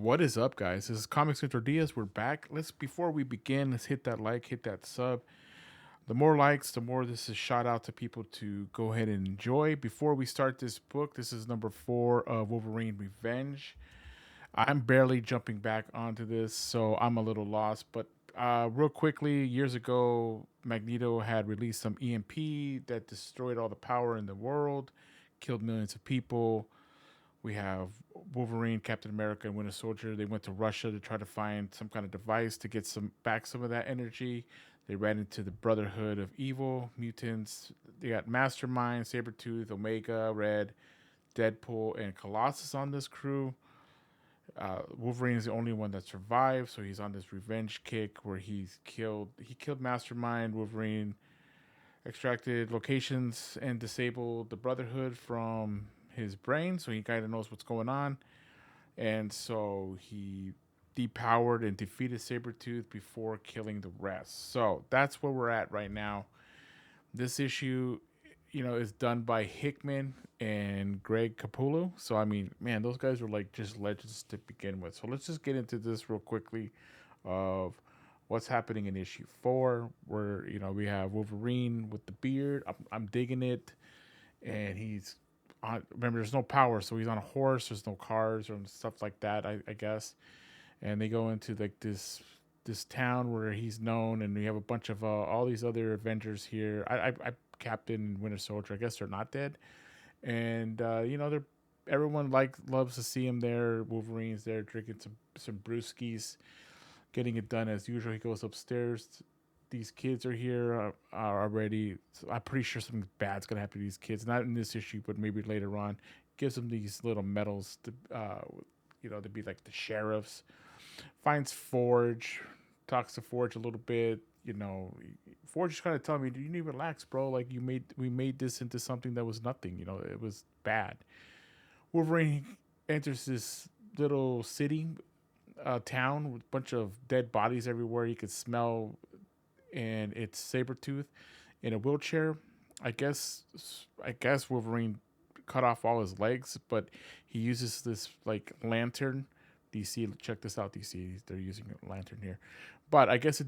What is up, guys? This is Comics and Tortillas. We're back. Before we begin, let's hit that like, hit that sub. The more likes, the more this is shot out to people to go ahead and enjoy. Before we start this book, this is number 4 of Wolverine Revenge. I'm barely jumping back onto this, so I'm a little lost. But real quickly, years ago, Magneto had released some EMP that destroyed all the power in the world, killed millions of people. We have Wolverine, Captain America, and Winter Soldier. They went to Russia to try to find some kind of device to get some of that energy. They ran into the Brotherhood of Evil, mutants. They got Mastermind, Sabretooth, Omega, Red, Deadpool, and Colossus on this crew. Wolverine is the only one that survived, so he's on this revenge kick where he killed Mastermind. Wolverine extracted locations and disabled the Brotherhood from his brain, so he kind of knows what's going on. And so he depowered and defeated Sabretooth before killing the rest. So that's where we're at right now. This issue, is done by Hickman and Greg Capullo. So I mean, man, those guys were like just legends to begin with. So let's just get into this real quickly of what's happening in issue 4, where we have Wolverine with the beard. I'm digging it, and he's on. Remember, there's no power, so he's on a horse. There's no cars or stuff like that. I guess, and they go into like this town where he's known, and we have a bunch of all these other Avengers here. I Captain Winter Soldier. I guess they're not dead, and they're everyone loves to see him there. Wolverine's there drinking some brewskis, getting it done as usual. He goes upstairs. These kids are here are already. So I'm pretty sure something bad's gonna happen to these kids. Not in this issue, but maybe later on. Gives them these little medals to be like the sheriffs. Finds Forge, talks to Forge a little bit. Forge is kind of telling me, "You need to relax, bro. Like we made this into something that was nothing. It was bad." Wolverine enters this little city, town with a bunch of dead bodies everywhere. You could smell, and it's Sabretooth in a wheelchair. I guess I guess Wolverine cut off all his legs, but he uses this like lantern. DC, check this out, DC. They're using a lantern here, but I guess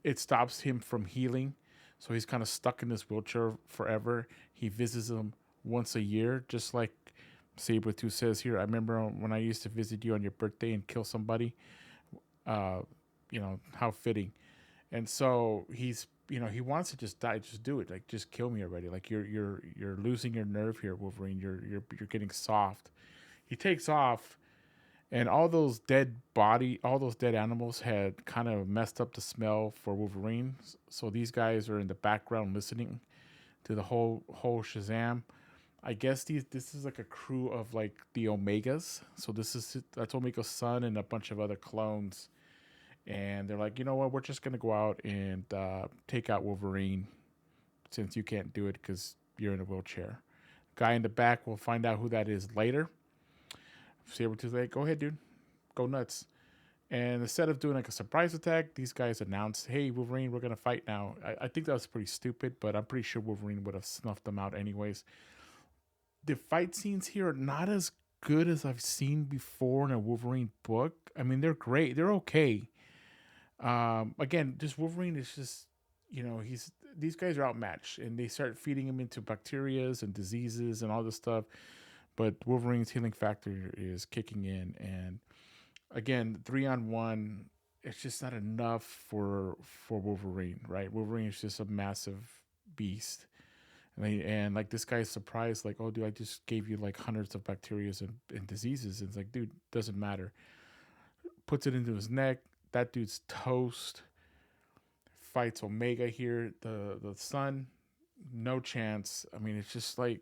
it stops him from healing, so he's kind of stuck in this wheelchair forever. He visits him once a year, just like Sabretooth says here. I remember when I used to visit you on your birthday and kill somebody. Uh, how fitting. And so he wants to just die, just do it, like just kill me already. Like you're losing your nerve here, Wolverine. You're getting soft. He takes off, and all those dead animals had kind of messed up the smell for Wolverine. So these guys are in the background listening to the whole Shazam. I guess this is like a crew of like the Omegas. So that's Omega's son and a bunch of other clones, and they're like, you know what, we're just gonna go out and take out Wolverine since you can't do it because you're in a wheelchair. Guy in the back, we'll find out who that is later. Sabretooth's like, go ahead, dude, go nuts. And instead of doing like a surprise attack, these guys announced, hey, Wolverine, we're gonna fight now. I think that was pretty stupid, but I'm pretty sure Wolverine would have snuffed them out anyways. The fight scenes here are not as good as I've seen before in a Wolverine book. I mean, they're great, they're okay. Again, just Wolverine is just, he's these guys are outmatched, and they start feeding him into bacterias and diseases and all this stuff. But Wolverine's healing factor is kicking in, and again, 3-on-1, it's just not enough for Wolverine, right? Wolverine is just a massive beast, and like this guy's surprised, like, oh, dude, I just gave you like hundreds of bacterias and diseases. And it's like, dude, doesn't matter. Puts it into his neck. That dude's toast. Fights Omega here, the son. No chance. I mean, it's just like,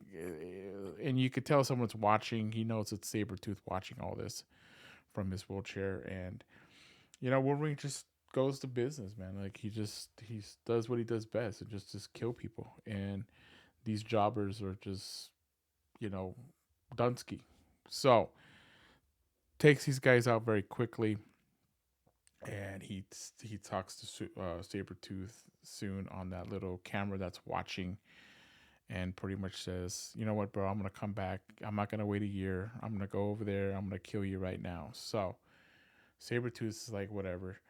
and you could tell someone's watching. He knows it's Sabretooth watching all this from his wheelchair, and Wolverine just goes to business, man. Like he does what he does best, and just kill people. And these jobbers are just, you know, Dunsky. So takes these guys out very quickly, and he talks to Sabretooth soon on that little camera that's watching. and pretty much says, "You know what, bro? I'm gonna come back. I'm not gonna wait a year. I'm gonna go over there. I'm gonna kill you right now." So Sabretooth is like, whatever.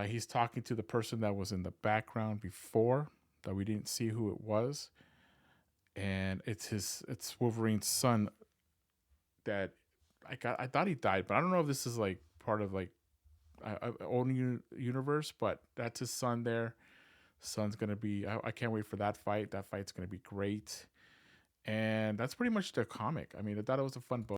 He's talking to the person that was in the background before that we didn't see who it was, and it's Wolverine's son that I thought he died, but I don't know if this is like part of like own universe, but that's his son there. Son's gonna be. I can't wait for that fight. That fight's gonna be great, and that's pretty much the comic. I mean, I thought it was a fun book.